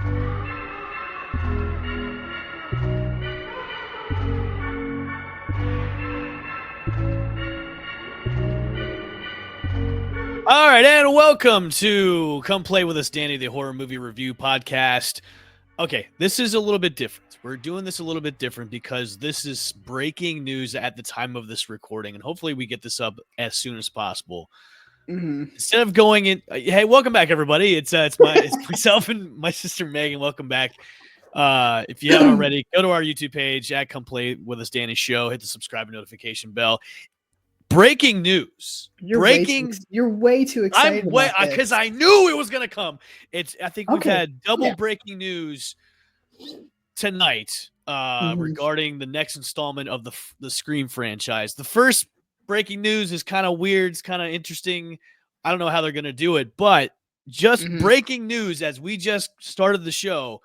All right, and welcome to Come Play With Us, Danny, the horror movie review podcast. Okay, this is a little bit different. We're doing this a little bit different because this is breaking news at the time of this recording, and hopefully we get this up as soon as possible. Mm-hmm. Instead of going in, hey, welcome back, everybody. It's myself and my sister Megan. Welcome back. If you haven't already, go to our YouTube page at Come Play With Us, Danny Show. Hit the subscribe and notification bell. Breaking news. You're way too excited. Because I knew it was going to come. I think we've had double breaking news tonight regarding the next installment of the Scream franchise. The first breaking news is kind of weird. It's kind of interesting. I don't know how they're going to do it, but just breaking news as we just started the show.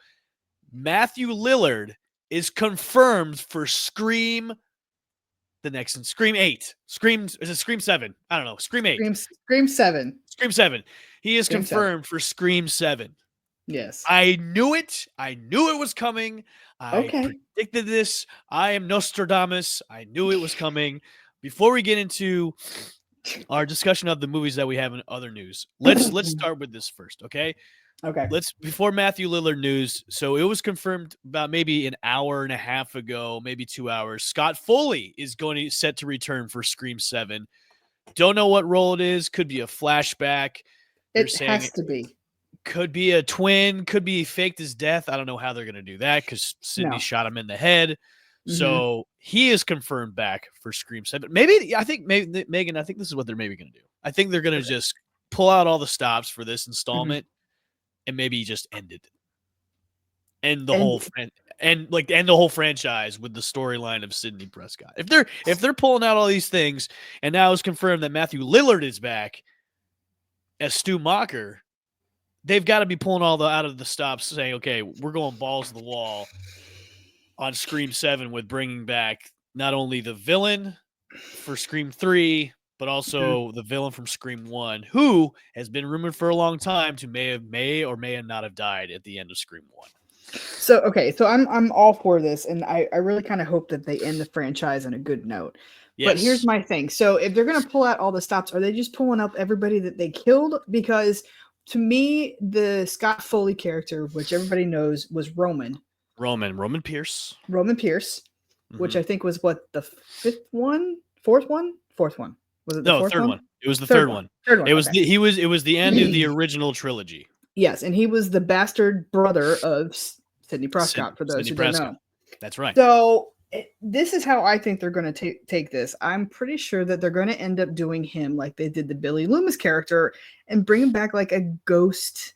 Matthew Lilliard is confirmed for Scream. The next one, Scream 8. Is it Scream 7? I don't know. Scream 8. Scream 7. Scream 7. He is confirmed for Scream 7. Yes. I knew it. I knew it was coming. I predicted this. I am Nostradamus. I knew it was coming. Before we get into our discussion of the movies that we have in other news, let's start with this first, okay? Okay. Before Matthew Lilliard news. So it was confirmed about maybe an hour and a half ago, maybe 2 hours. Scott Foley is set to return for Scream 7. Don't know what role it is. Could be a flashback. It has to be. Could be a twin. Could be faked his death. I don't know how they're going to do that because Sidney shot him in the head. So he is confirmed back for Scream 7. Maybe Megan, I think this is what they're maybe going to do. I think they're going to just pull out all the stops for this installment. And maybe just end it, end the whole franchise with the storyline of Sidney Prescott. If they're pulling out all these things, and now it's confirmed that Matthew Lilliard is back as Stu Macher, they've got to be pulling all out of the stops, saying, "Okay, we're going balls to the wall on Scream 7 with bringing back not only the villain for Scream 3." But also the villain from Scream 1, who has been rumored for a long time to may or may not have died at the end of Scream 1. So I'm all for this, and I really kind of hope that they end the franchise on a good note. Yes. But here's my thing. So if they're going to pull out all the stops, are they just pulling up everybody that they killed? Because to me, the Scott Foley character, which everybody knows, was Roman Pierce. Which I think was what, the fourth one? Was it the third one? one. It was the third one. It was okay. It was the end of the original trilogy. Yes, and he was the bastard brother of Sidney Prescott. For those who don't know, that's right. So this is how I think they're going to take this. I'm pretty sure that they're going to end up doing him like they did the Billy Loomis character and bring him back like a ghost,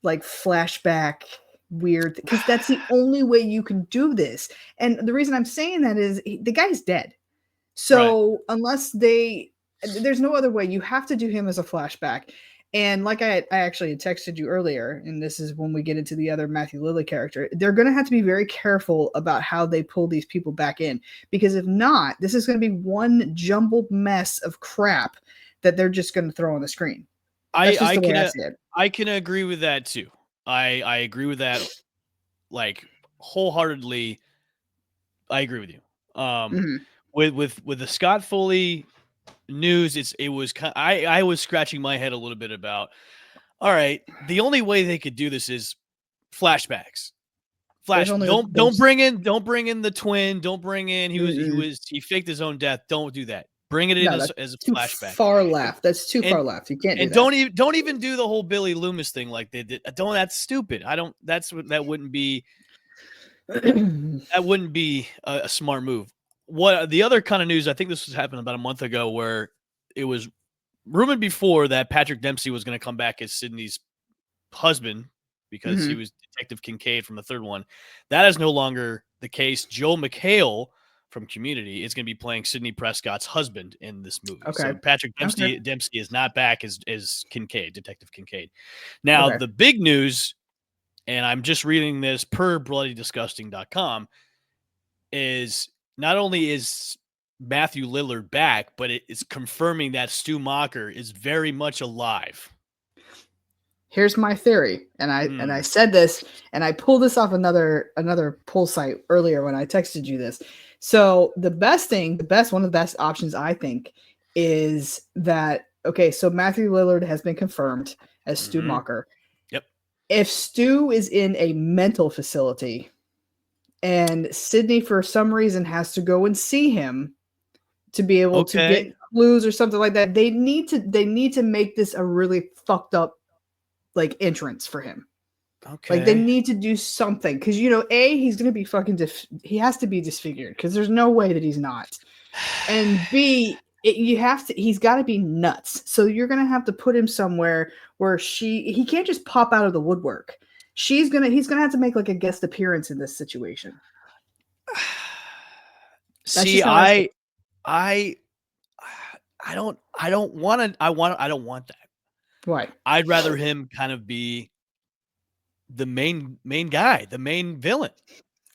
like flashback. Weird, because that's the only way you can do this. And the reason I'm saying that is the guy's dead. So unless there's no other way. You have to do him as a flashback. And like I actually had texted you earlier, and this is when we get into the other Matthew Lilliard character, they're going to have to be very careful about how they pull these people back in. Because if not, this is going to be one jumbled mess of crap that they're just going to throw on the screen. I can agree with that too. I agree with that, like, wholeheartedly. I agree with you. With the Scott Foley news, I was scratching my head a little bit about, all right, the only way they could do this is flashbacks. Don't bring in the twin. Don't bring in he faked his own death. Don't do that. Bring it in as a flashback. Far left. That's too far left. You can't. Don't even do the whole Billy Loomis thing like they did. That's stupid. That wouldn't be a smart move. What the other kind of news? I think this was happening about a month ago, where it was rumored before that Patrick Dempsey was going to come back as Sidney's husband because he was Detective Kincaid from the third one. That is no longer the case. Joel McHale from Community is going to be playing Sidney Prescott's husband in this movie. Okay. So Patrick Dempsey is not back as Kincaid, Detective Kincaid. Now, the big news, and I'm just reading this per bloodydisgusting.com, is not only is Matthew Lilliard back, but it is confirming that Stu Macher is very much alive. here's my theory, and I said this, and I pulled this off another poll site earlier when I texted you this. So one of the best options I think is that, okay, so Matthew Lilliard has been confirmed as Stu Macher. Yep. If Stu is in a mental facility and Sydney for some reason has to go and see him to be able to get clues or something like that, they need to make this a really fucked up like entrance for him. Okay. Like they need to do something, because he's gonna be fucking he has to be disfigured, because there's no way that he's not. And B, he's got to be nuts. So you're gonna have to put him somewhere where he can't just pop out of the woodwork. He's gonna have to make like a guest appearance in this situation. See, I don't want that. Why? I'd rather him kind of be the main guy, the main villain.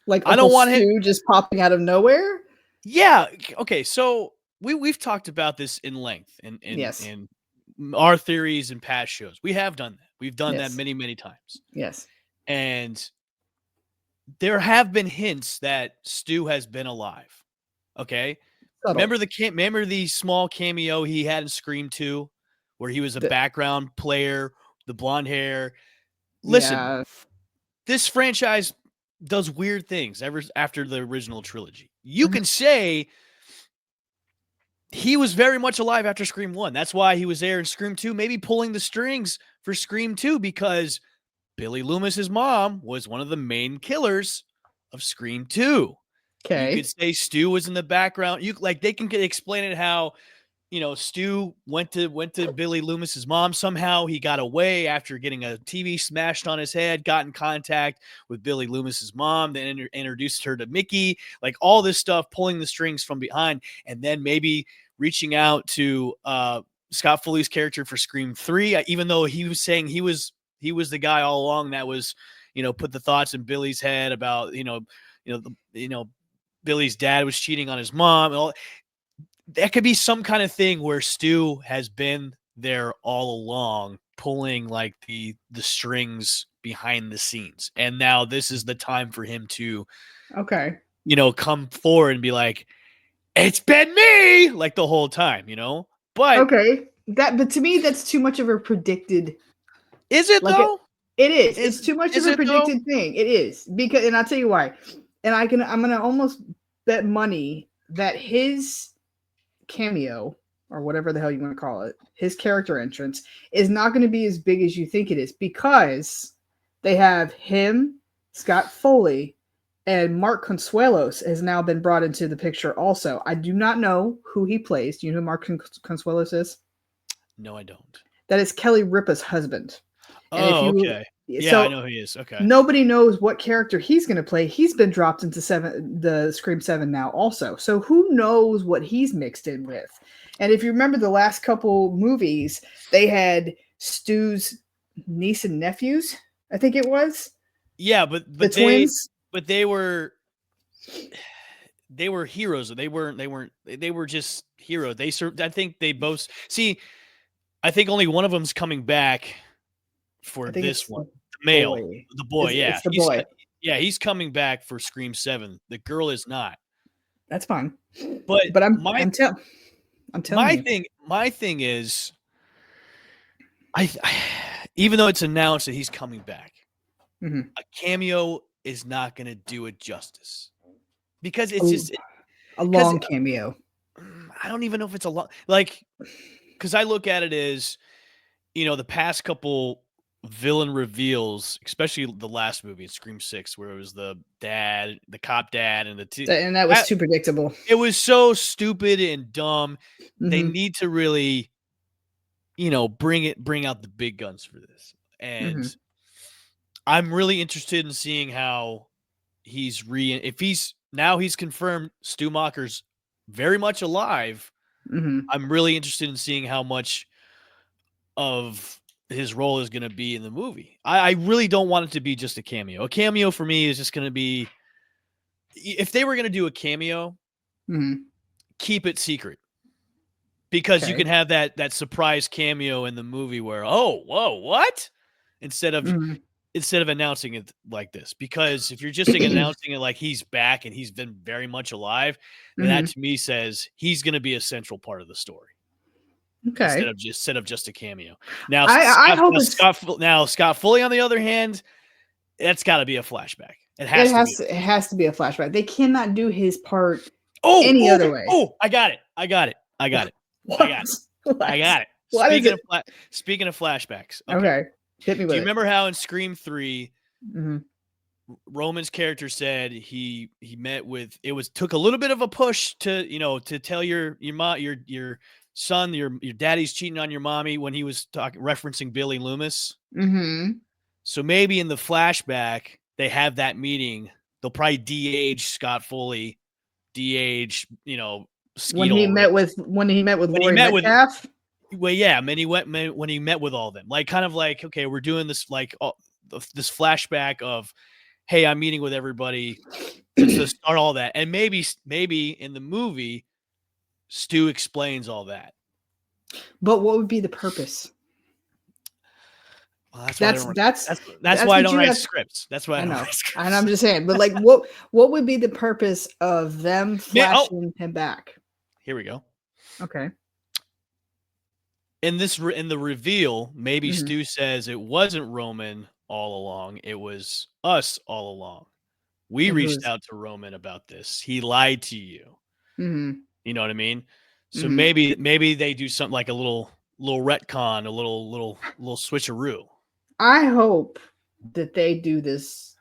Like I don't want him just popping out of nowhere. Yeah. Okay. So we've talked about this in length in our theories and past shows. We have done that. We've done that many, many times. Yes. And there have been hints that Stu has been alive. Okay. Subtle. Remember the small cameo he had in Scream 2 where he was a background player, the blonde hair. Listen, this franchise does weird things ever after the original trilogy. You can say he was very much alive after Scream 1. That's why he was there in Scream 2, maybe pulling the strings for Scream 2, because Billy Loomis's mom was one of the main killers of Scream 2. Okay. You could say Stu was in the background. They can explain it how, Stu went to Billy Loomis's mom. Somehow he got away after getting a TV smashed on his head, got in contact with Billy Loomis's mom, then introduced her to Mickey, like all this stuff, pulling the strings from behind, and then maybe reaching out to Scott Foley's character for Scream 3, even though he was saying he was the guy all along that was, put the thoughts in Billy's head about, Billy's dad was cheating on his mom. That could be some kind of thing where Stu has been there all along, pulling like the strings behind the scenes. And now this is the time for him to, come forward and be like, it's been me, like the whole time, But but to me, that's too much of a predicted. Is it though? It is. It's too much of a predicted thing. It is, because, and I'll tell you why. And I'm gonna almost bet money that his cameo, or whatever the hell you want to call it, his character entrance, is not going to be as big as you think it is, because they have him, Scott Foley, and Mark Consuelos has now been brought into the picture also. I do not know who he plays. Do you know who Mark Consuelos is? No, I don't. That is Kelly Ripa's husband. Okay. Yeah, I know who he is. Okay. Nobody knows what character he's going to play. He's been dropped into the Scream 7 now also. So who knows what he's mixed in with? And if you remember the last couple movies, they had Stu's niece and nephews, I think it was. Yeah, but the twins. But they were heroes. They were just heroes. They served. I think they both I think only one of them's coming back for this one. The male, the boy, it's the boy. He's coming back for Scream 7. The girl is not. That's fine. But I'm telling you. My thing is, I even though it's announced that he's coming back, a cameo is not going to do it justice, because it's just a long cameo. I don't even know if it's a long, because I look at it as, the past couple villain reveals, especially the last movie, Scream 6, where it was the cop dad, and and that was too predictable. It was so stupid and dumb. They need to really, bring out the big guns for this. And I'm really interested in seeing how if he's confirmed Stu Macher's very much alive. I'm really interested in seeing how much of his role is going to be in the movie. I really don't want it to be just a cameo. A cameo for me is just going to be, if they were going to do a cameo, keep it secret, because you can have that surprise cameo in the movie where, oh, whoa, what? instead of announcing it like this. Because if you're just announcing it like he's back and he's been very much alive, then that to me says he's going to be a central part of the story. Okay. Instead of just a cameo. Now, Scott Foley, on the other hand, that's got to be a flashback. It has to be a flashback. They cannot do his part any other way. Oh, I got it. What? I got it. Speaking of flashbacks. Okay. Hit me with it. Do you remember how in Scream 3, Roman's character said he met with, took a little bit of a push to tell your son, your daddy's cheating on your mommy, when he was referencing Billy Loomis. So maybe in the flashback they have that meeting. They'll probably de-age Scott Foley, de-age Skeet when he met with Laurie Metcalf. Well, yeah, when he met with all of them, like kind of like, okay, we're doing this like this flashback of, hey, I'm meeting with everybody to start all that, and maybe in the movie, Stu explains all that. But what would be the purpose? Well, that's why I don't write scripts. That's why I know. And I'm just saying, but like, what would be the purpose of them flashing him back? Here we go. Okay. In the reveal, maybe Stu says it wasn't Roman all along. It was us all along. We reached out to Roman about this. He lied to you. You know what I mean? So maybe they do something like a little retcon, a little switcheroo. I hope that they do this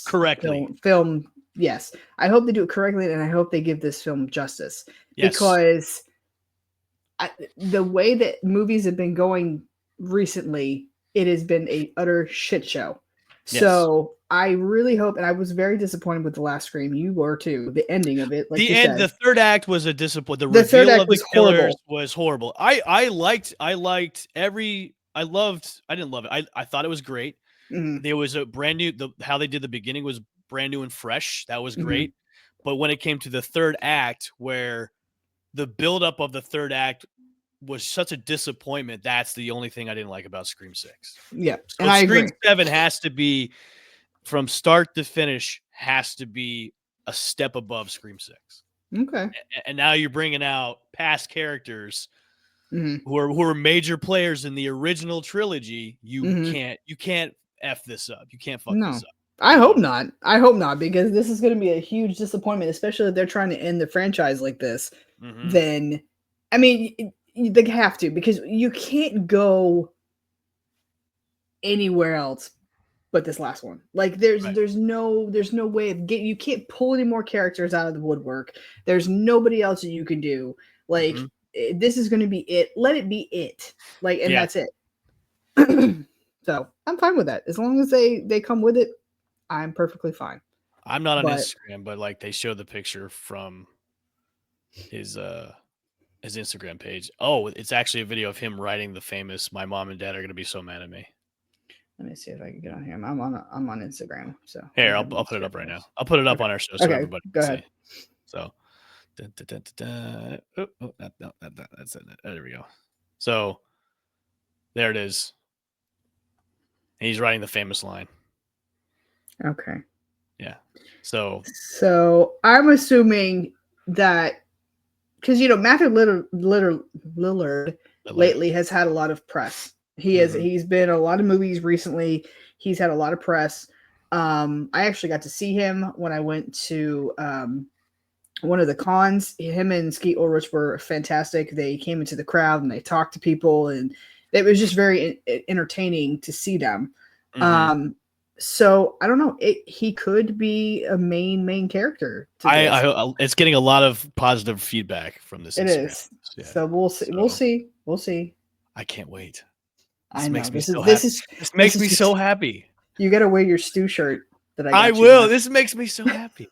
correctly. Film. Yes, I hope they do it correctly, and I hope they give this film justice. Yes. Because the way that movies have been going recently, it has been a utter shit show. Yes. So I really hope, and I was very disappointed with the last Scream. You were too. The ending of it, like the third act was a disappointment. The reveal of the killers was horrible. I didn't love it. I thought it was great. There was a brand new, how they did the beginning was brand new and fresh. That was great. But when it came to the third act, where the buildup of the third act was such a disappointment, that's the only thing I didn't like about Scream 6. Yeah. So and Scream 7 has to be, from start to finish, has to be a step above Scream 6. Okay. And now you're bringing out past characters who are major players in the original trilogy. You can't F this up. You can't fuck this up. I hope not. I hope not, because this is going to be a huge disappointment, especially if they're trying to end the franchise like this. Then, I mean, they have to, because you can't go anywhere else but this last one. Like there's no way of you can't pull any more characters out of the woodwork. There's nobody else that you can do. Like this is going to be it. Let it be it. Like, and that's it. So I'm fine with that. As long as they come with it, I'm perfectly fine. I'm not on Instagram, but like they show the picture from his Instagram page. Oh, it's actually a video of him writing the famous "My mom and dad are going to be so mad at me." Let me see if I can get on here. I'm on Instagram. So here, I'll put it up right now. I'll put it up on our show so everybody can see. So, that's it. There we go. So, there it is. He's writing the famous line. Okay. Yeah. So I'm assuming that, because Matthew Lilliard lately has had a lot of press. He's been in a lot of movies recently. He's had a lot of press. I actually got to see him when I went to one of the cons. Him and Skeet Ulrich were fantastic. They came into the crowd and they talked to people, and it was just very entertaining to see them. So I don't know. He could be a main character. It's getting a lot of positive feedback from this. It is. Yeah. So we'll see. We'll see. I can't wait. This makes me so happy. You got to wear your Stu shirt that I will. Now. This makes me so happy.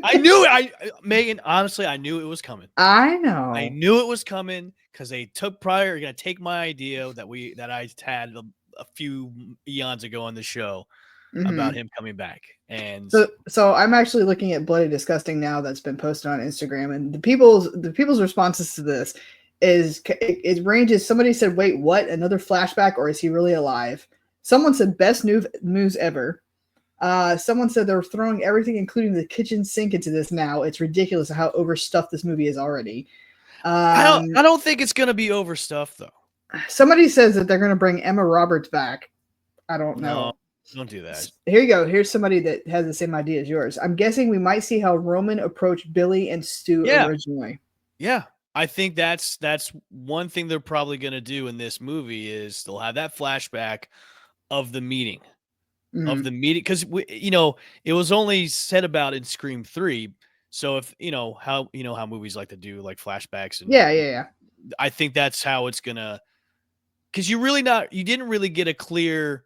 I knew it. Megan, honestly, I knew it was coming. I know. I knew it was coming because they took going to take my idea that I had a few eons ago on the show about him coming back. And so I'm actually looking at Bloody Disgusting now that's been posted on Instagram, and the people's responses to this it ranges. Somebody said, "Wait, what? Another flashback, or is he really alive?" Someone said, "Best news ever." Someone said they're throwing everything, including the kitchen sink, into this now. It's ridiculous how overstuffed this movie is already. I don't think it's gonna be overstuffed though. Somebody says that they're gonna bring Emma Roberts back. I don't know. No, don't do that. Here you go. Here's somebody that has the same idea as yours. I'm guessing we might see how Roman approached Billy and Stu originally. Yeah. I think that's one thing they're probably going to do in this movie is they'll have that flashback of the meeting. Of the meeting, because it was only said about in Scream 3. So if how movies like to do like flashbacks and yeah. I think that's how it's gonna, because you didn't really get a clear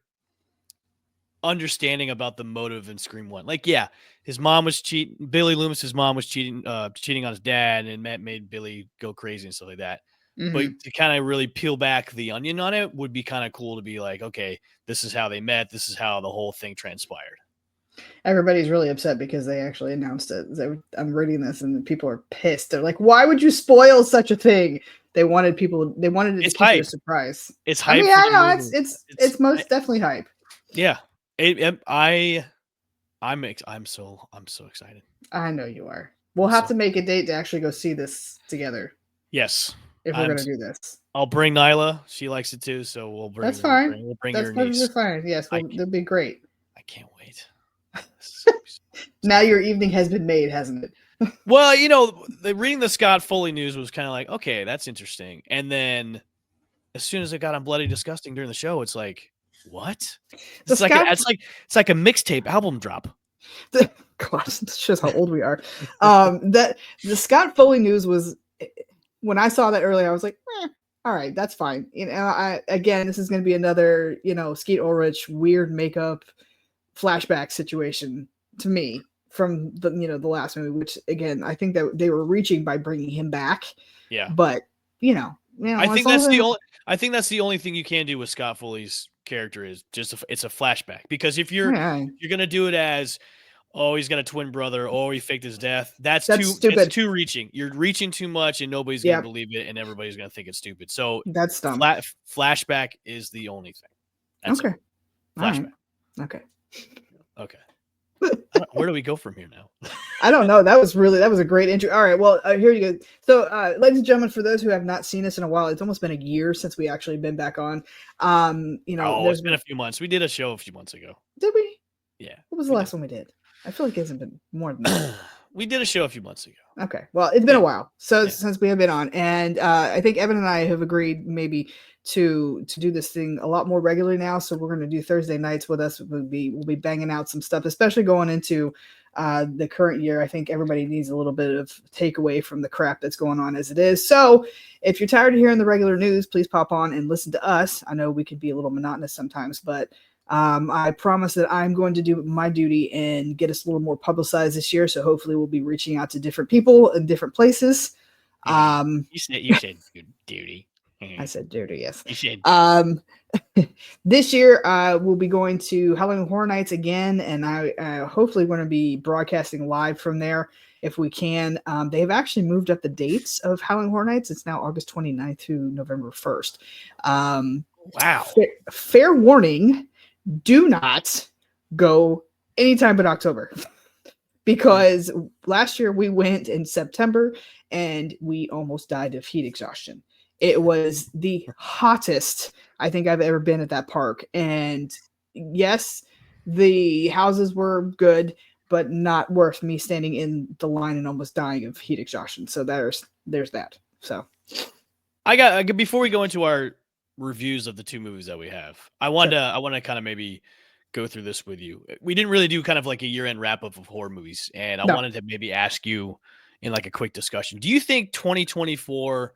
understanding about the motive in Scream 1. Like, yeah, his mom was cheating. Billy Loomis's mom was cheating on his dad, and that made Billy go crazy and stuff like that. But to kind of really peel back the onion on it would be kind of cool to be like, okay, this is how they met. This is how the whole thing transpired. Everybody's really upset because they actually announced it. I'm reading this and people are pissed. They're like, why would you spoil such a thing? They wanted it to keep it a surprise. It's hype. I mean, I know it's most definitely hype. Yeah. I'm so excited. I know you are. We'll have to make a date to actually go see this together. Yes. If we're gonna do this, I'll bring Nyla. She likes it too, so we'll bring. That's fine. We'll bring That's your niece. That's fine. Yes, that'll be great. I can't wait. Now your evening has been made, hasn't it? Well, reading the Scott Foley news was kind of like, okay, that's interesting. And then as soon as it got on Bloody Disgusting during the show, it's like, what? It's like a mixtape album drop. God, this shows how old we are. That the Scott Foley news was, when I saw that earlier, I was like, all right, that's fine. Again, this is going to be another, Skeet Ulrich weird makeup flashback situation to me from the last movie, which again, I think that they were reaching by bringing him back. Yeah. But, I think that's the only thing you can do with Scott Foley's character is just it's a flashback, because if you're going to do it as, oh, he's got a twin brother, oh, he faked his death, that's too stupid. That's too reaching. You're reaching too much and nobody's going to believe it and everybody's going to think it's stupid. So that's dumb. Flashback is the only thing. That's okay. Flashback. Right. Okay. Where do we go from here now? I don't know. That was a great intro. All right. Well, here you go. So, ladies and gentlemen, for those who have not seen us in a while, it's almost been a year since we actually been back on. It's been a few months. We did a show a few months ago. Did we? Yeah. What was the last one we did? I feel like it hasn't been more than that. We did a show a few months ago. Okay. Well, it's been a while since we have been on. And I think Evan and I have agreed maybe to do this thing a lot more regularly now. So we're going to do Thursday nights with us. We'll be banging out some stuff, especially going into the current year. I think everybody needs a little bit of takeaway from the crap that's going on as it is. So if you're tired of hearing the regular news, please pop on and listen to us. I know we could be a little monotonous sometimes, but I promise that I'm going to do my duty and get us a little more publicized this year. So hopefully we'll be reaching out to different people in different places. You said duty. I said duty, yes. You said this year we'll be going to Halloween Horror Nights again, and I hopefully going to be broadcasting live from there if we can. They have actually moved up the dates of Halloween Horror Nights. It's now August 29th through November 1st. Wow. Fair warning. Do not go anytime but October, because last year we went in September and we almost died of heat exhaustion. It was the hottest I think I've ever been at that park. And yes, the houses were good, but not worth me standing in the line and almost dying of heat exhaustion. So there's that. So before we go into our reviews of the two movies that we have, I want to kind of maybe go through this with you. We didn't really do kind of like a year-end wrap-up of horror movies, and I wanted to maybe ask you in like a quick discussion, do you think 2024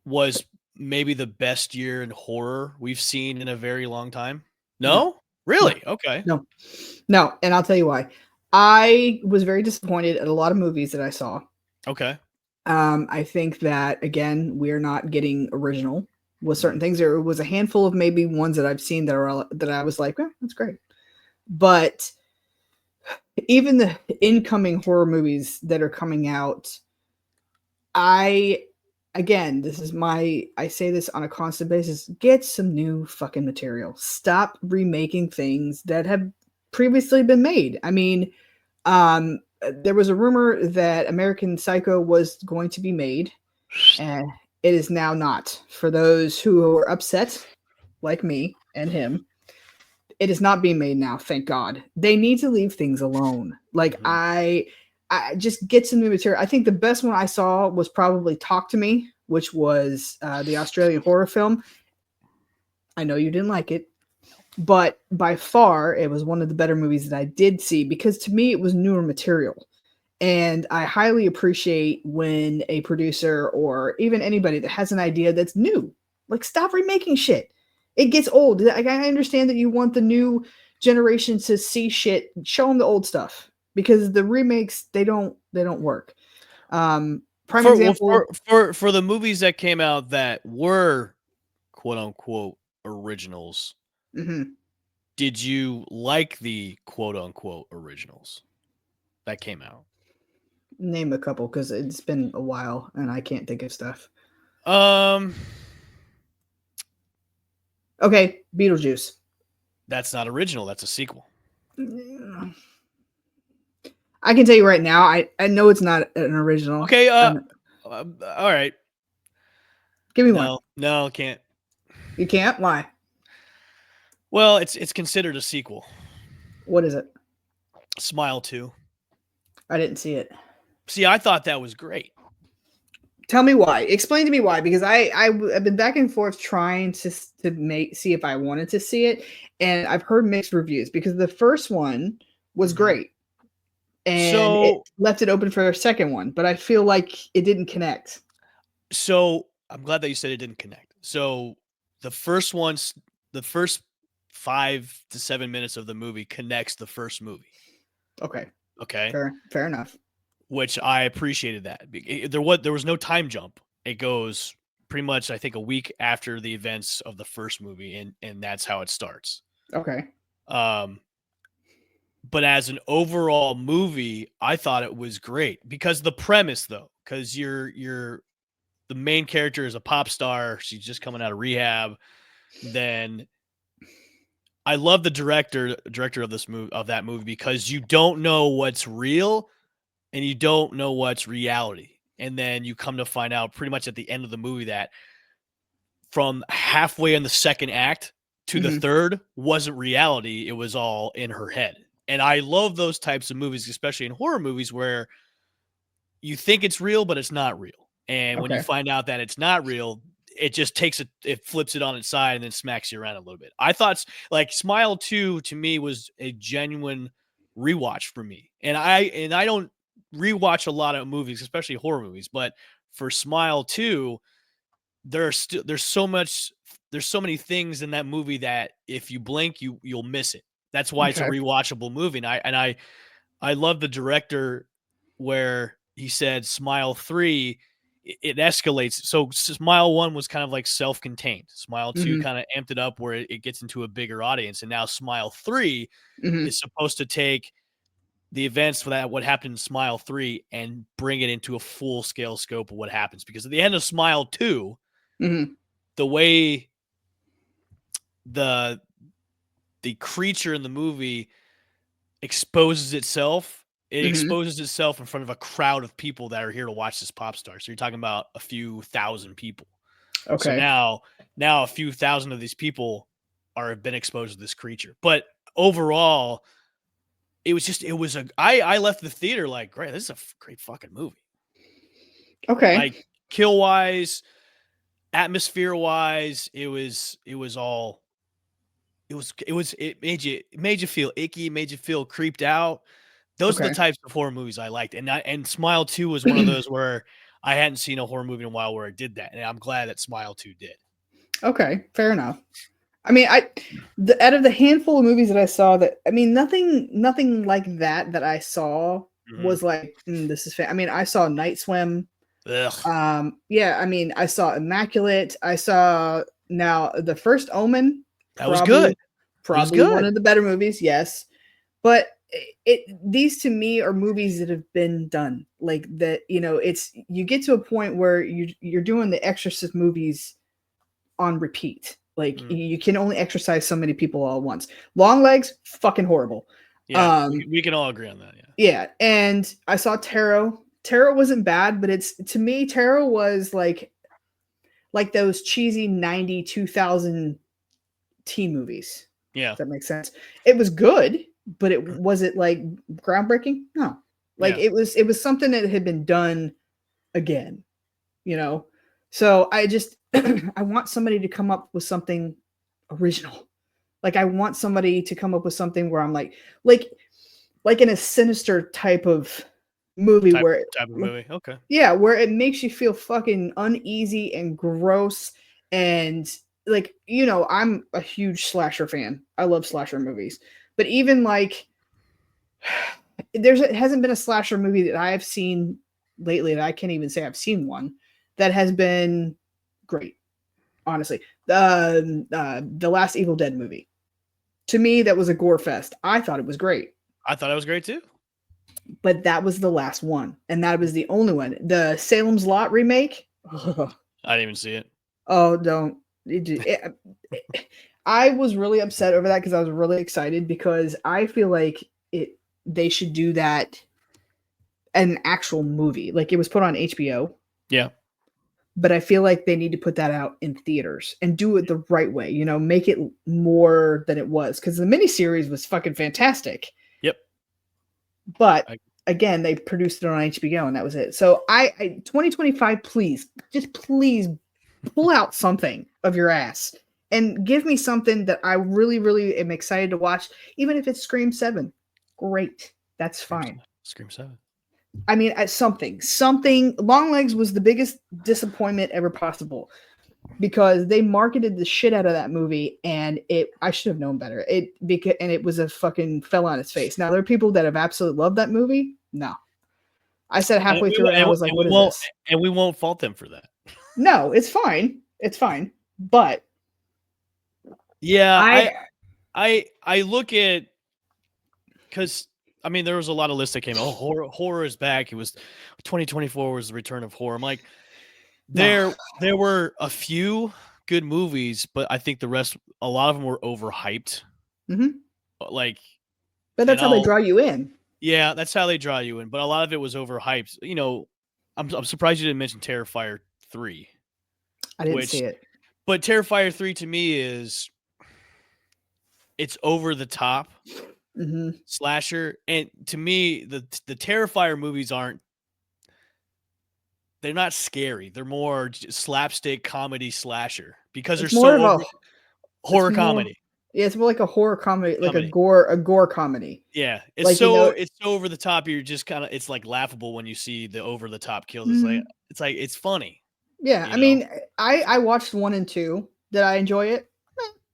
was maybe the best year in horror we've seen in a very long time? No? Really? Okay. No, and I'll tell you why. I was very disappointed at a lot of movies that I saw. Okay. I think that, again, we're not getting original with certain things. There was a handful of maybe ones that I've seen that I was like, that's great. But even the incoming horror movies that are coming out, I again, I say this on a constant basis, get some new fucking material. Stop remaking things that have previously been made. I mean, there was a rumor that American Psycho was going to be made, and it is now not. For those who are upset, like me and him, it is not being made now. Thank God. They need to leave things alone. Like I just get some new material. I think the best one I saw was probably Talk to Me, which was the Australian horror film. I know you didn't like it, but by far it was one of the better movies that I did see, because to me it was newer material. And I highly appreciate when a producer or even anybody that has an idea that's new, like, stop remaking shit. It gets old. Like, I understand that you want the new generation to see shit. Show them the old stuff, because the remakes, they don't work. Prime example for the movies that came out that were quote unquote originals. Mm-hmm. Did you like the quote unquote originals that came out? Name a couple, because it's been a while and I can't think of stuff. Okay, Beetlejuice. That's not original. That's a sequel. I can tell you right now, I know it's not an original. Okay. All right. Give me one. No, can't. You can't? Why? Well, it's considered a sequel. What is it? Smile 2. I didn't see it. See, I thought that was great. Tell me why. Explain to me why, because I've been back and forth trying to see if I wanted to see it, and I've heard mixed reviews, because the first one was great, and it left it open for a second one, but I feel like it didn't connect. So I'm glad that you said it didn't connect. So the first 5 to 7 minutes of the movie connects the first movie. Okay. Fair enough. Which I appreciated that. There was no time jump. It goes pretty much, I think, a week after the events of the first movie, and that's how it starts. Okay. But as an overall movie, I thought it was great, because the premise, though, because the main character is a pop star. She's just coming out of rehab. Then I love the director of that movie, because you don't know what's real and you don't know what's reality. And then you come to find out pretty much at the end of the movie that from halfway in the second act to the third wasn't reality. It was all in her head. And I love those types of movies, especially in horror movies, where you think it's real, but it's not real. And when you find out that it's not real, it just it flips it on its side and then smacks you around a little bit. I thought, like, Smile 2 to me was a genuine rewatch for me. And I don't rewatch a lot of movies, especially horror movies, but for Smile 2, there's so many things in that movie that if you blink, you'll miss it. That's why it's a rewatchable movie. And I love the director, where he said Smile 3, it escalates. So Smile 1 was kind of like self-contained. Smile 2 kind of amped it up where it gets into a bigger audience. And now Smile 3 is supposed to take the events for what happened in Smile 3 and bring it into a full-scale scope of what happens. Because at the end of Smile 2, the way the creature in the movie exposes itself, it exposes itself in front of a crowd of people that are here to watch this pop star. So you're talking about a few thousand people. Okay. So now a few thousand of these people have been exposed to this creature. But overall, I left the theater like, great, this is a great fucking movie. Okay. Like, kill wise, atmosphere wise, it made you feel icky, made you feel creeped out. Those are the types of horror movies I liked. And Smile 2 was one of those where I hadn't seen a horror movie in a while where it did that. And I'm glad that Smile 2 did. Okay, fair enough. I mean, out of the handful of movies that I saw, nothing like that I saw was like, this is I mean, I saw Night Swim. Ugh. Yeah, I mean, I saw Immaculate. I saw The First Omen. That was good. Probably one of the better movies, yes. But these to me are movies that have been done, like that. It's, you get to a point where you're doing the Exorcist movies on repeat. Like you can only exercise so many people all at once. Longlegs, fucking horrible. Yeah, we can all agree on that. Yeah, and I saw Tarot. Tarot wasn't bad, but to me, Tarot was like those cheesy 90, 2000 teen movies. Yeah, if that makes sense. It was good, but was it like groundbreaking? No, like it was something that had been done again. So I just I want somebody to come up with something original. Like I want somebody to come up with something where I'm like in a Sinister type of movie okay. Yeah, where it makes you feel fucking uneasy and gross. And like, I'm a huge slasher fan. I love slasher movies. But even like it hasn't been a slasher movie that I've seen lately that I can't even say I've seen one that has been great. Honestly, the last Evil Dead movie, to me, that was a gore fest. I thought it was great. I thought it was great too. But that was the last one, and that was the only one. The Salem's Lot remake. I didn't even see it. Oh, don't. I was really upset over that because I was really excited because I feel like they should do that an actual movie. Like it was put on HBO. Yeah. But I feel like they need to put that out in theaters and do it the right way, make it more than it was. Because the miniseries was fucking fantastic. Yep. But again, they produced it on HBO and that was it. So 2025, please pull out something of your ass and give me something that I really, really am excited to watch. Even if it's Scream 7, great. That's fine. Scream 7. I mean, something. Longlegs was the biggest disappointment ever possible because they marketed the shit out of that movie, and I should have known better. And it was a fucking fell on its face. Now there are people that have absolutely loved that movie. No, I said halfway through, and I was like, "What is this?" And we won't fault them for that. No, it's fine. It's fine. But yeah, I look at, because I mean, there was a lot of lists that came out. Oh, horror is back. It was 2024 was the return of horror. I'm like, there were a few good movies, but I think a lot of them were overhyped. Mm-hmm. But that's how they draw you in. Yeah, that's how they draw you in. But a lot of it was overhyped. I'm surprised you didn't mention Terrifier 3. I didn't see it. But Terrifier 3 to me it's over the top. Mm-hmm. Slasher, and to me the Terrifier movies they're not scary. They're more slapstick comedy slasher because they're so horror comedy. Yeah, it's more like a horror comedy, like a gore comedy. Yeah, it's so over the top. You're just kind of, it's like laughable when you see the over the top kills. Mm-hmm. It's funny. Yeah, I mean, I watched 1 and 2. Did I enjoy it?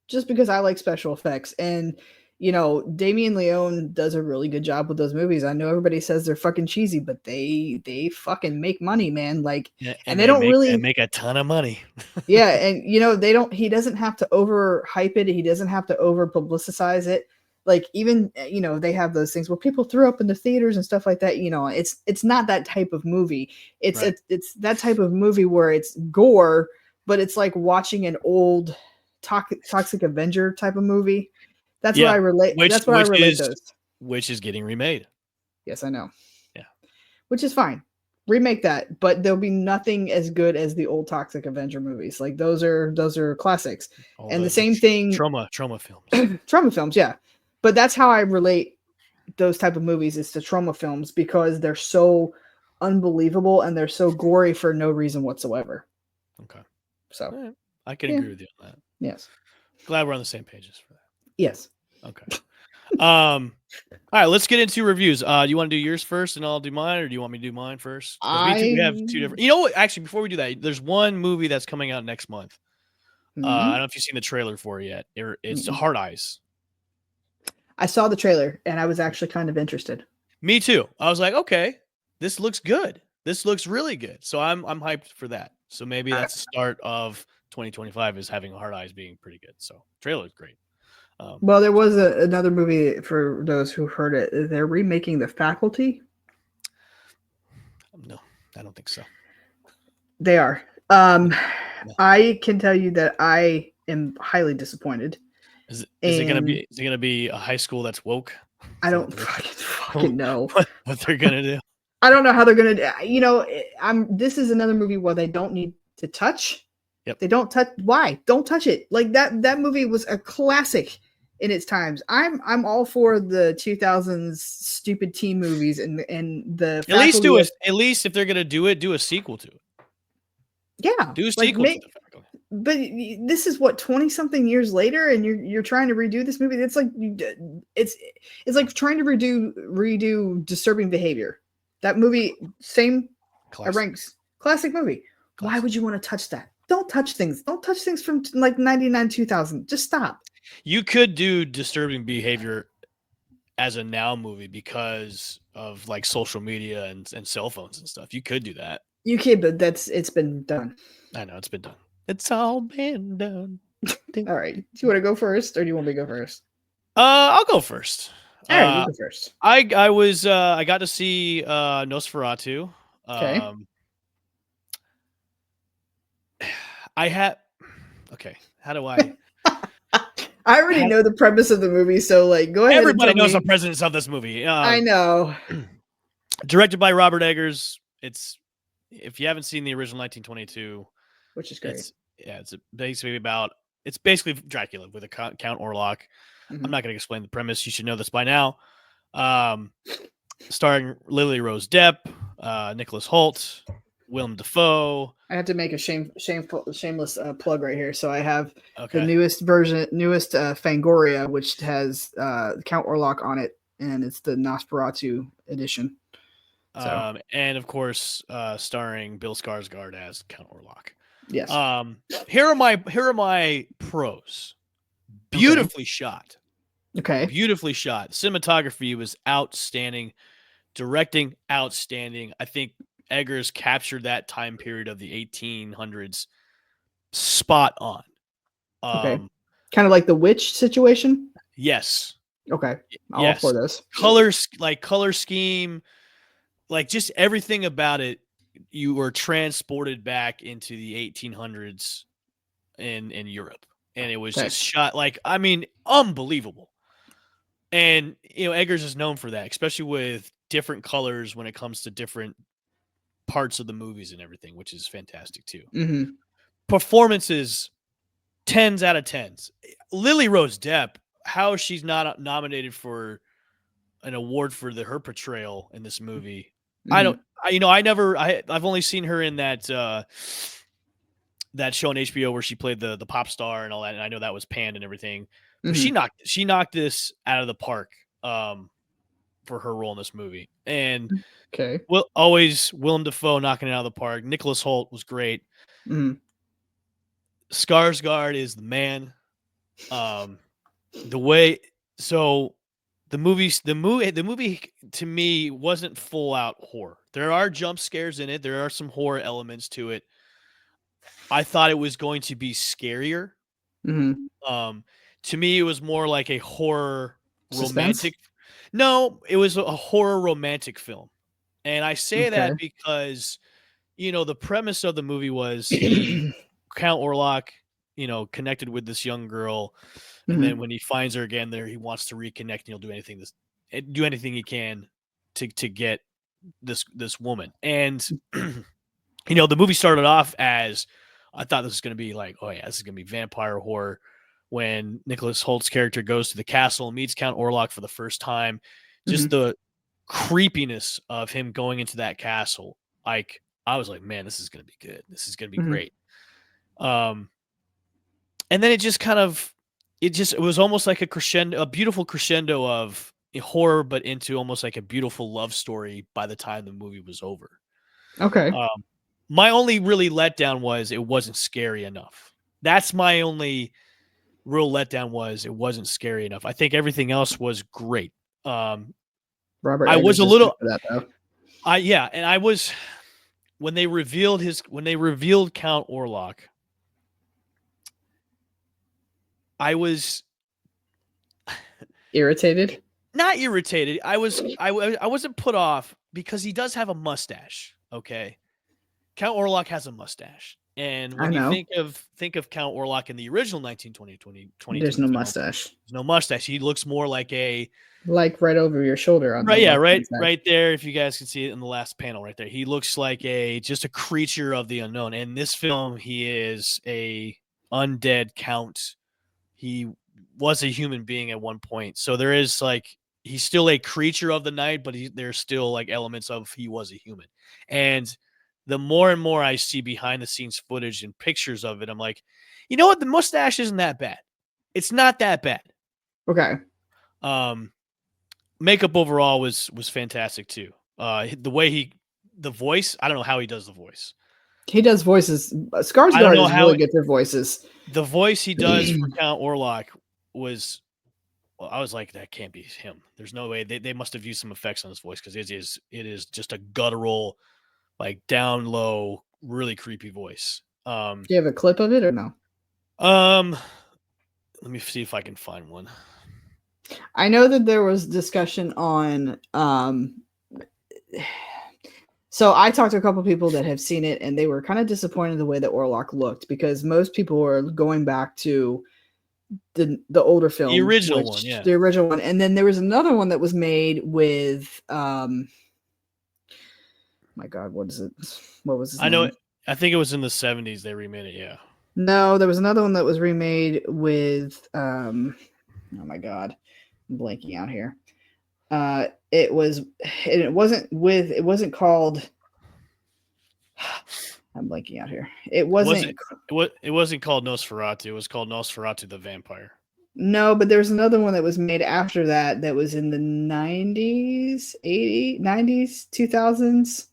Just because I like special effects. And Damien Leone does a really good job with those movies. I know everybody says they're fucking cheesy, but they fucking make money, man. Like, and they don't really make a ton of money. Yeah, and he doesn't have to overhype it. He doesn't have to over publicize it. Like, even they have those things where people threw up in the theaters and stuff like that. It's not that type of movie. It's that type of movie where it's gore, but it's like watching an old Toxic Avenger type of movie. That's what I relate. That's what I relate to. Which is getting remade. Yes, I know. Yeah, which is fine. Remake that, but there'll be nothing as good as the old Toxic Avenger movies. Like those are classics. And the same thing. Trauma films. Trauma films, yeah. But that's how I relate those type of movies is to trauma films because they're so unbelievable and they're so gory for no reason whatsoever. Okay. So I can agree with you on that. Yes. Glad we're on the same pages for that. Yes. Okay. All right, let's get into reviews. Do you want to do yours first and I'll do mine, or do you want me to do mine first? We have 2 different. You know what? Actually, before we do that, there's one movie that's coming out next month. Mm-hmm. I don't know if you've seen the trailer for it yet. It's Hard Eyes. I saw the trailer and I was actually kind of interested. Me too. I was like, okay, this looks good. This looks really good. So I'm hyped for that. So maybe that's the start of 2025 is having Hard Eyes being pretty good. So trailer is great. Well, there was another movie for those who heard it. They're remaking The Faculty. No, I don't think so. They are. No. I can tell you that I am highly disappointed. Is it gonna be a high school that's woke? I don't fucking know what they're gonna do. I don't know how they're gonna do. This is another movie where they don't need to touch. Yep. They don't touch. Why? Don't touch it. Like that movie was a classic in its times. I'm all for the 2000s stupid teen movies and the at least if they're gonna do it, do a sequel to it. Yeah, do a sequel to the Faculty. But this is what 20 something years later, and you're trying to redo this movie. It's like it's like trying to redo Disturbing Behavior. That movie, same ranks, classic movie. Classic. Why would you want to touch that? Don't touch things. Don't touch things from like 99, 2000. Just stop. You could do Disturbing Behavior as a now movie because of like social media and cell phones and stuff. You could do that. You could, but it's been done. I know it's been done. It's all been done. All right. Do you want to go first, or do you want me to go first? I'll go first. All right, you go first. I got to see Nosferatu. Okay. Okay. How do I? I already know the premise of the movie, so like, go ahead. Everybody knows the premise of this movie. I know. Directed by Robert Eggers. If you haven't seen the original 1922, which is great. It's basically Dracula with a Count Orlok. Mm-hmm. I'm not going to explain the premise. You should know this by now. Starring Lily Rose Depp, Nicholas Hoult, Willem Dafoe. I have to make a shameless plug right here. So I have the newest Fangoria, which has Count Orlok on it, and it's the Nosferatu edition. So. And of course, starring Bill Skarsgård as Count Orlok. Yes. Here are my pros. Beautifully shot. Okay. Beautifully shot. Cinematography was outstanding. Directing outstanding. I think Eggers captured that time period of the 1800s spot on. Okay. Kind of like the witch situation. Yes. Okay. All for this. Color scheme, like just everything about it. You were transported back into the 1800s in Europe, and it was just shot unbelievable. And Eggers is known for that, especially with different colors when it comes to different parts of the movies and everything, which is fantastic too. Mm-hmm. Performances, 10s out of 10s. Lily Rose Depp, how she's not nominated for an award for her portrayal in this movie. Mm-hmm. I've only seen her in that show on HBO where she played the pop star and all that, and I know that was panned and everything. But she knocked this out of the park for her role in this movie. And always Willem Dafoe knocking it out of the park. Nicholas Hoult was great. Mm-hmm. Skarsgård is the man. The movie to me wasn't full out horror. There are jump scares in it. There are some horror elements to it. I thought it was going to be scarier. Mm-hmm. To me, it was more like a horror romantic. Suspense? No, it was a horror romantic film. And I say that because, the premise of the movie was Count Orlok, connected with this young girl. And then when he finds her again there, he wants to reconnect and he'll do anything he can to get this woman. And, the movie started off as, I thought this was going to be like, oh yeah, this is going to be vampire horror. When Nicholas Holt's character goes to the castle and meets Count Orlok for the first time, just the creepiness of him going into that castle. Like, I was like, man, this is going to be good. This is going to be great. And then it was almost like a beautiful crescendo of horror, but into almost like a beautiful love story by the time the movie was over. Okay. My only really letdown was it wasn't scary enough. That's my only real letdown was it wasn't scary enough. I think everything else was great. Robert, I was a little for that though. And I was when they revealed Count Orlok. I was Irritated? Not irritated. I wasn't put off because he does have a mustache. Okay, Count Orlok has a mustache, and I when you know. think of Count Orlok in the original 1922 There's no film, mustache. there's no mustache. He looks more like a Like right over your shoulder on right, the yeah, left-hand side. right there. If you guys can see it in the last panel, right there, he looks like just a creature of the unknown. In this film, he is a undead count. He was a human being at one point, so there is he's still a creature of the night, but there's still like elements of he was a human. And the more and more I see behind the scenes footage and pictures of it, I'm like, you know what? The mustache isn't that bad. It's not that bad. Okay. Makeup overall was fantastic too. The way the voice, I don't know how he does the voice. He does voices. I don't Skarsgård know is how really good for voices. the voice he does for Count Orlok was. Well, I was like, that can't be him. There's no way they must have used some effects on his voice because it is just a guttural, like down low, really creepy voice. Do you have a clip of it or no? Let me see if I can find one. I know that there was discussion on so I talked to a couple people that have seen it and they were kind of disappointed in the way that Orlok looked because most people were going back to the older film, the original one, yeah, the original one, and then there was another one that was made with my God, what is it? What was his name? know it. I think it was in the 70s they remade it. Yeah. No, there was another one that was remade with oh my God, I'm blanking out here. It wasn't called. I'm blanking out here. It wasn't called Nosferatu. It was called Nosferatu the Vampire. No, but there was another one that was made after that was in the 90s, 80s, 90s, 2000s.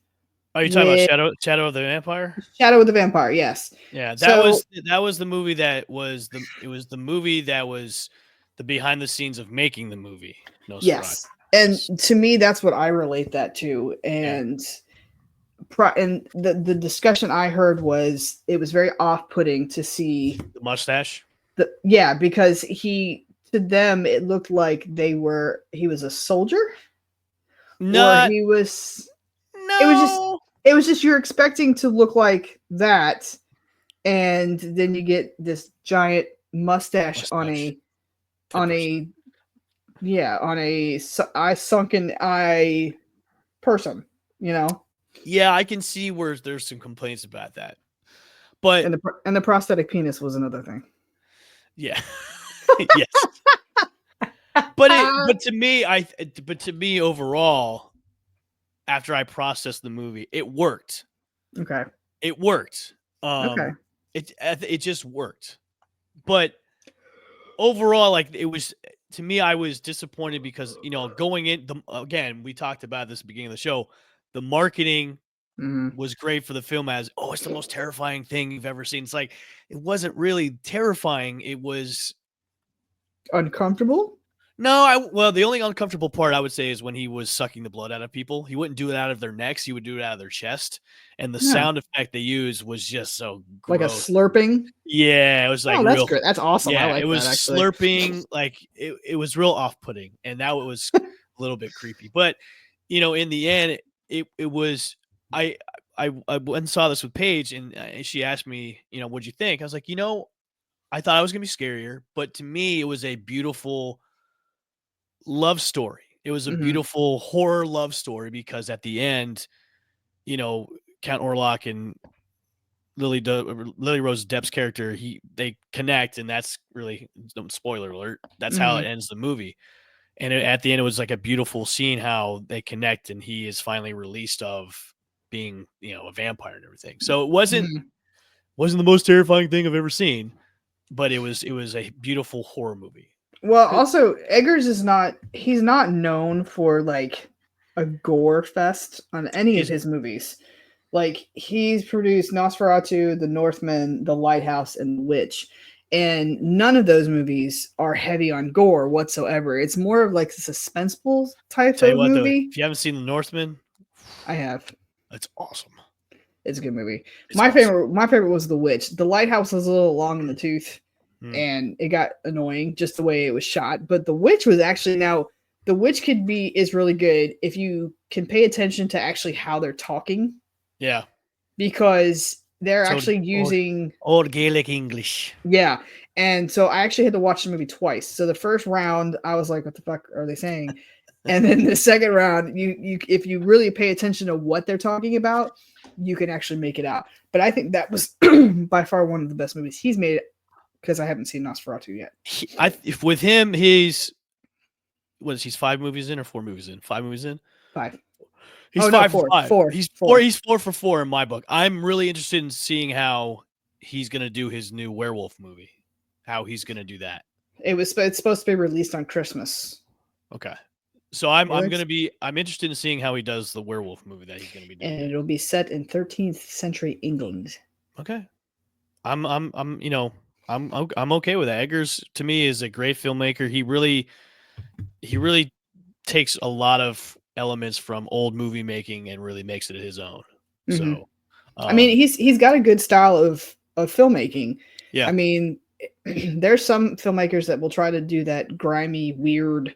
Are you talking about Shadow of the Vampire? Shadow of the Vampire, yes. Yeah, that was the movie it was the movie that was the behind the scenes of making the movie. Nosferatu. Yes. And to me that's what I relate that to. And and the discussion I heard was it was very off-putting to see the mustache. Because to them it looked like he was a soldier. No, he was. No, it was just you're expecting to look like that, and then you get this giant mustache. on a sunken eye person. You know. Yeah, I can see where there's some complaints about that, but and the prosthetic penis was another thing. Yeah. Yes. But to me overall, after I processed the movie, it worked. Okay. It worked. Okay. It just worked. But overall, like it was to me, I was disappointed because going in again, we talked about this at the beginning of the show. The marketing was great for the film as, it's the most terrifying thing you've ever seen. It's like, it wasn't really terrifying. It was uncomfortable. No, the only uncomfortable part I would say is when he was sucking the blood out of people. He wouldn't do it out of their necks. He would do it out of their chest. And the sound effect they used was just so gross. Like a slurping. Yeah. It was like, that's good. That's awesome. Yeah, I like it was that, actually. slurping. Like it was real off-putting. And now it was a little bit creepy, but in the end, it was, I went and saw this with Paige, and she asked me, what'd you think? I was like, I thought it was gonna be scarier, but to me, it was a beautiful love story. It was a beautiful horror love story because at the end, Count Orlok and Lily Rose Depp's character, they connect, and that's really, spoiler alert, that's how it ends the movie. And at the end, it was like a beautiful scene how they connect, and he is finally released of being, a vampire and everything. So it wasn't the most terrifying thing I've ever seen, but it was a beautiful horror movie. Well, also Eggers he's not known for like a gore fest on any of his movies. Like he's produced Nosferatu, The Northman, The Lighthouse, and The Witch. And none of those movies are heavy on gore whatsoever. It's more of like a suspenseful type of movie. If you haven't seen The Northman, I have. It's awesome. It's a good movie. My favorite was The Witch. The Lighthouse was a little long in the tooth. and it got annoying just the way it was shot. But The Witch was actually The Witch is really good if you can pay attention to actually how they're talking. Yeah. Because they're actually using old Gaelic English. Yeah. And so I actually had to watch the movie twice. So the first round, I was like, what the fuck are they saying? And then the second round, you if you really pay attention to what they're talking about, you can actually make it out. But I think that was by far one of the best movies he's made, because I haven't seen Nosferatu yet. With him, he's 5 movies in or 4 movies in? 5 movies in? 5. He's 5 for 5. He's 4 for 4 in my book. I'm really interested in seeing how he's going to do his new werewolf movie. How he's going to do that. It's supposed to be released on Christmas. Okay. So I'm interested in seeing how he does the werewolf movie that he's going to be doing. And it'll be set in 13th century England. Okay. I'm okay with that. Eggers to me is a great filmmaker. He really takes a lot of elements from old movie making and really makes it his own. Mm-hmm. So I mean, he's got a good style of filmmaking. Yeah. I mean, there's some filmmakers that will try to do that grimy, weird,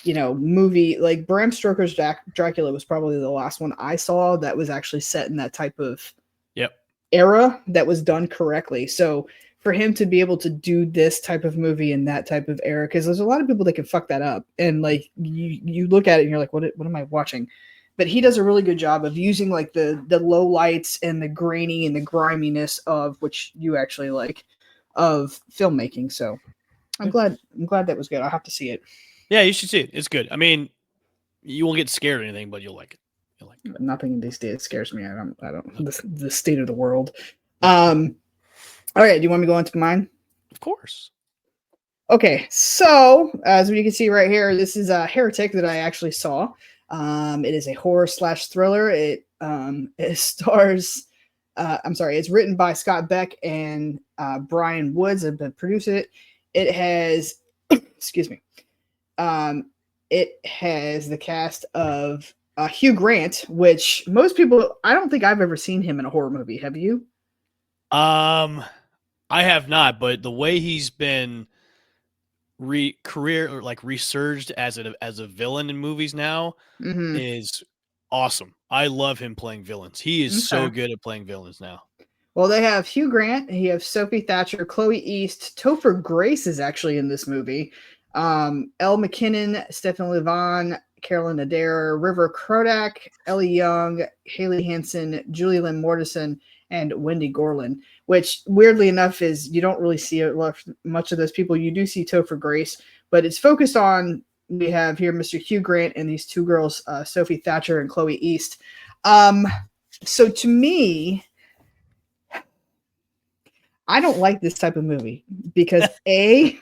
movie. Like Bram Stoker's Dracula was probably the last one I saw that was actually set in that type of era that was done correctly. So for him to be able to do this type of movie in that type of era, because there's a lot of people that can fuck that up, and like you look at it and you're like, what am I watching? But he does a really good job of using like the low lights and the grainy and the griminess of which you actually like of filmmaking. So I'm glad that was good. I'll have to see it. Yeah, you should see it. It's good. I mean, you won't get scared or anything, but you'll like it. Nothing in these days scares me. I don't. The state of the world. All right. Do you want me to go into mine? Of course. Okay. So as you can see right here, this is a Heretic that I actually saw. It is a horror / thriller. It stars. It's written by Scott Beck and Brian Woods have produced it. It has, excuse me. It has the cast of Hugh Grant, which most people, I don't think I've ever seen him in a horror movie. Have you? I have not, but the way he's been resurged as a villain in movies now is awesome. I love him playing villains. He is so good at playing villains now. Well, they have Hugh Grant, you have Sophie Thatcher, Chloe East, Topher Grace is actually in this movie. Elle McKinnon, Stephen Levon, Carolyn Adair, River Krodak, Ellie Young, Haley Hansen, Julie Lynn Mortison, and Wendy Gorlin, which weirdly enough is you don't really see much of those people. You do see Topher Grace, but it's focused on, we have here Mr. Hugh Grant and these 2 girls, Sophie Thatcher and Chloe East. So to me, I don't like this type of movie because it's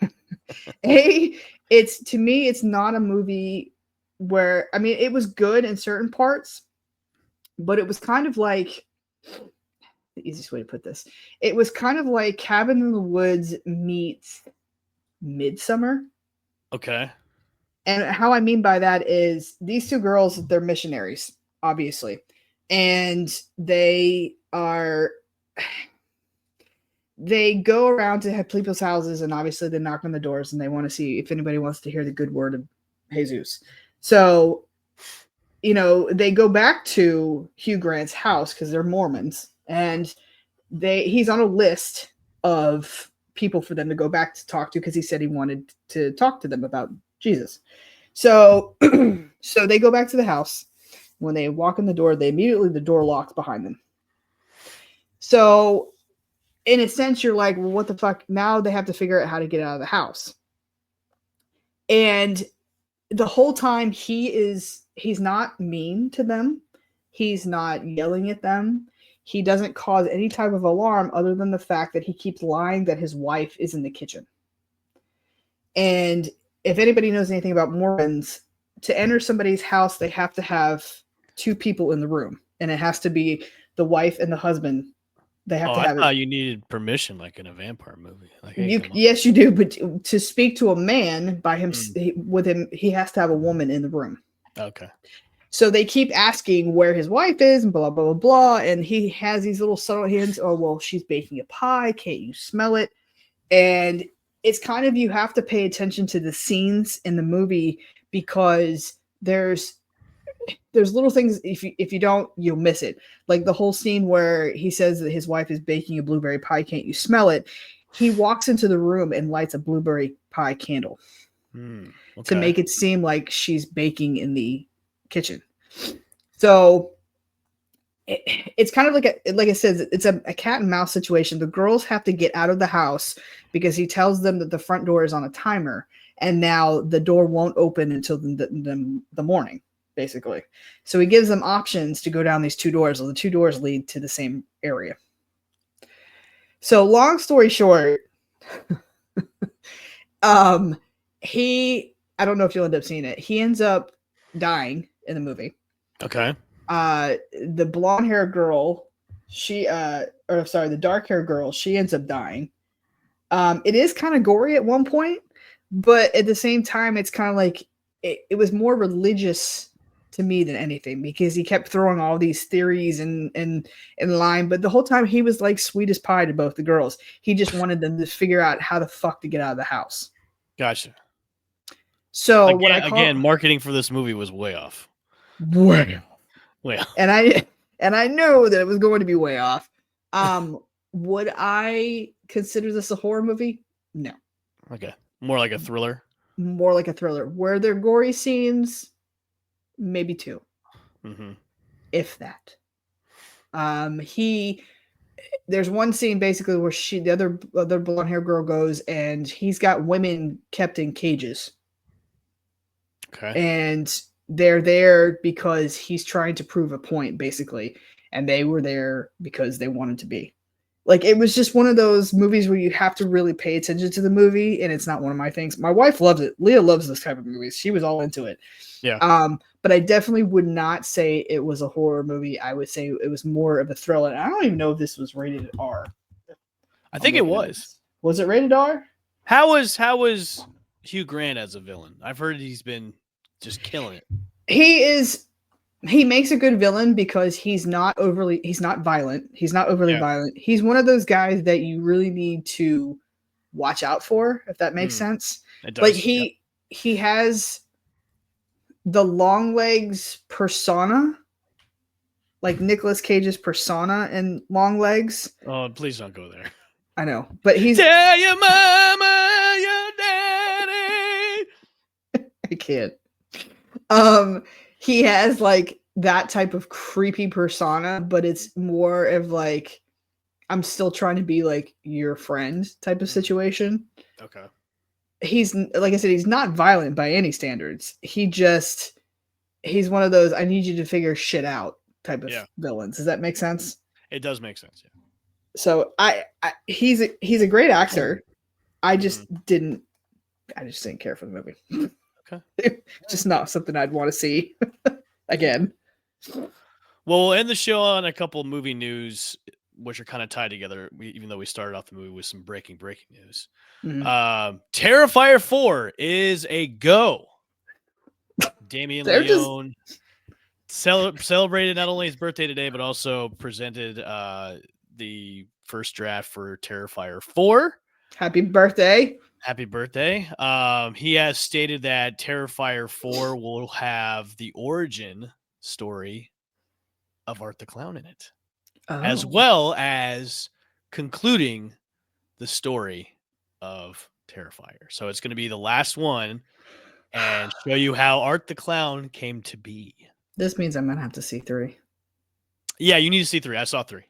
not a movie where, I mean, it was good in certain parts, but it was kind of like, the easiest way to put this, it was kind of like Cabin in the Woods meets Midsummer. Okay. And how I mean by that is these 2 girls, they're missionaries, obviously. And they go around to people's houses, and obviously they knock on the doors and they want to see if anybody wants to hear the good word of Jesus. So, they go back to Hugh Grant's house because they're Mormons, and he's on a list of people for them to go back to talk to because he said he wanted to talk to them about Jesus. So, so they go back to the house. When they walk in the door, the door locks behind them. So, in a sense, you're like, well, what the fuck? Now they have to figure out how to get out of the house. And the whole time he's not mean to them. He's not yelling at them. He doesn't cause any type of alarm other than the fact that he keeps lying that his wife is in the kitchen. And if anybody knows anything about Mormons, to enter somebody's house, they have to have 2 people in the room. And it has to be the wife and the husband. They have to have I thought you needed permission, like in a vampire movie. Like, hey, yes, you do. But to speak to a man by him, with him, he has to have a woman in the room. Okay. So they keep asking where his wife is and blah, blah, blah, blah. And he has these little subtle hints. Oh, well, she's baking a pie. Can't you smell it? And it's kind of, you have to pay attention to the scenes in the movie because there's little things, if you don't, you'll miss it. Like the whole scene where he says that his wife is baking a blueberry pie, can't you smell it? He walks into the room and lights a blueberry pie candle to make it seem like she's baking in the kitchen. So it's kind of like I said, it's a cat and mouse situation. The girls have to get out of the house because he tells them that the front door is on a timer, and now the door won't open until the morning, basically. So he gives them options to go down these two doors, and the two doors lead to the same area. So long story short, I don't know if you'll end up seeing it. He ends up dying in the movie. Okay. The blonde hair girl, the dark hair girl, she ends up dying. It is kind of gory at one point, but at the same time, it's kind of like it was more religious to me than anything, because he kept throwing all these theories in line, but the whole time he was like sweet as pie to both the girls. He just wanted them to figure out how the fuck to get out of the house. Gotcha. So again, marketing for this movie was way off. Way off. And I know that it was going to be way off. Would I consider this a horror movie? No. Okay. More like a thriller. More like a thriller. Were there gory scenes? Maybe 2. Mm-hmm. If that. There's one scene basically where the other blonde hair girl goes, and he's got women kept in cages. Okay. And they're there because he's trying to prove a point, basically. And they were there because they wanted to be. Like, it was just one of those movies where you have to really pay attention to the movie, and it's not one of my things. My wife loves it. Leah loves this type of movies. She was all into it. Yeah. But I definitely would not say it was a horror movie. I would say it was more of a thriller. And I don't even know if this was rated R. I think it was. Was it rated R? How was Hugh Grant as a villain? I've heard he's been just killing it. He makes a good villain because he's not violent. He's not overly violent. He's one of those guys that you really need to watch out for, if that makes sense. It does. Like he has the long legs persona, like Nicolas Cage's persona in Long Legs. Oh, please don't go there. I know, but he's tell your mama, your daddy. I can't. He has like that type of creepy persona, but it's more of like, I'm still trying to be like your friend type of situation. Okay. He's, like I said, he's not violent by any standards. He's one of those, I need you to figure shit out type of villains. Does that make sense? It does make sense. Yeah. So he's a great actor. I just didn't care for the movie. Okay. It's just not something I'd want to see again. Well, we'll end the show on a couple of movie news, which are kind of tied together, even though we started off the movie with some breaking news. Mm-hmm. Terrifier 4 is a go. Damien Leone celebrated not only his birthday today, but also presented the first draft for Terrifier 4. Happy birthday. Happy birthday. He has stated that Terrifier 4 will have the origin story of Art the Clown in it, as well as concluding the story of Terrifier. So it's going to be the last one and show you how Art the Clown came to be. This means I'm going to have to see 3. Yeah, you need to see 3. I saw 3.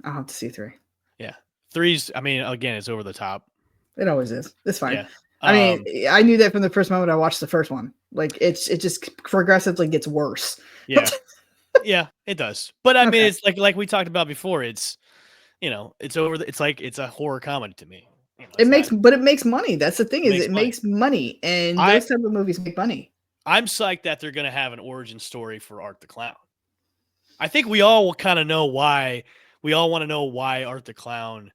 I'll have to see 3. Yeah. 3's, I mean, again, it's over the top. It always is. It's fine. Yeah. I mean, I knew that from the first moment I watched the first one. Like, it just progressively gets worse. Yeah. Yeah, it does. But I mean, it's like we talked about before. It's, it's over. It's like, it's a horror comedy to me. It makes money. That's the thing, is it makes money. And those type of movies make money. I'm psyched that they're going to have an origin story for Art the Clown. I think we all will kind of know why. We all want to know why Art the Clown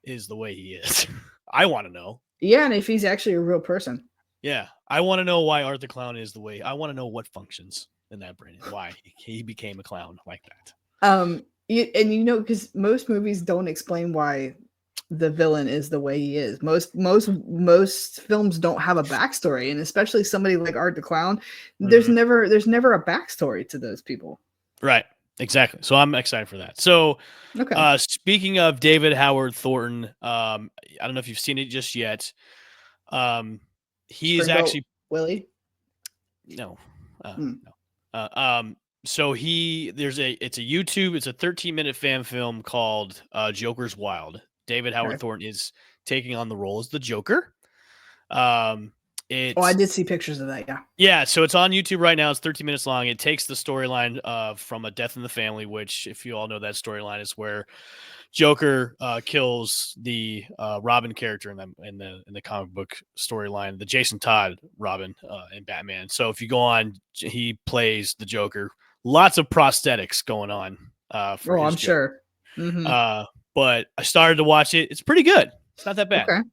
is the way he is. I want to know. Yeah, and if he's actually a real person. Yeah, I want to know why Art the Clown is the way. I want to know what functions in that brain, why he became a clown like that. Because most movies don't explain why the villain is the way he is. Most films don't have a backstory, and especially somebody like Art the Clown, there's never a backstory to those people. Right. Exactly. So I'm excited for that. So, speaking of David Howard Thornton, I don't know if you've seen it just yet. He's actually Willie. No. No. So it's a 13-minute fan film called Joker's Wild. David Howard Thornton is taking on the role as the Joker. I did see pictures of that. Yeah. So it's on YouTube right now. It's 13 minutes long. It takes the storyline from A Death in the Family, which, if you all know that storyline, is where Joker kills the Robin character in the comic book storyline, the Jason Todd Robin in Batman. So if you go on, he plays the Joker. Lots of prosthetics going on. I'm Joker. Sure. Mm-hmm. But I started to watch it. It's pretty good. It's not that bad. Okay.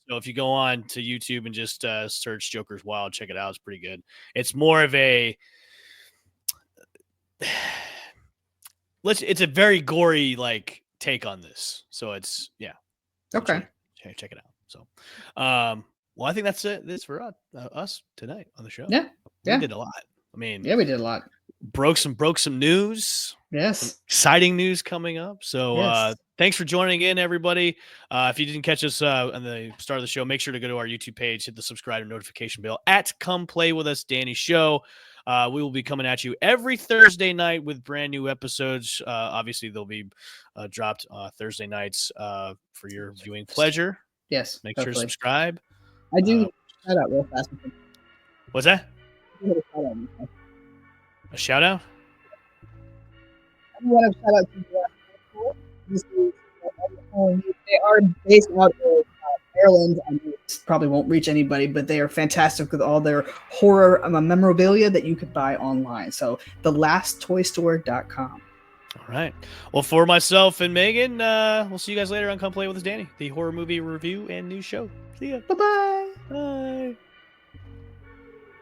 So if you go on to YouTube and just search Joker's Wild, check it out. It's pretty good. It's more of a it's a very gory take on this. So it's okay. Check it out. So well, I think that's it. This for us tonight on the show. We did a lot. I mean, we did a lot. Broke some news. Yes. Some exciting news coming up. So thanks for joining in, everybody. If you didn't catch us on the start of the show, make sure to go to our YouTube page, hit the subscribe and notification bell at Come Play With Us Danny Show. We will be coming at you every Thursday night with brand new episodes. Obviously, they'll be dropped Thursday nights for your viewing pleasure. Yes. Make sure to subscribe. I do shout out real fast. What's that? A shout out? I want to shout out to they are based out of Ireland. I probably won't reach anybody, but they are fantastic with all their horror memorabilia that you could buy online. So thelasttoystore.com. All right. Well, for myself and Megan, we'll see you guys later on Come Play With Us Danny, the horror movie review and news show. See ya. Bye-bye.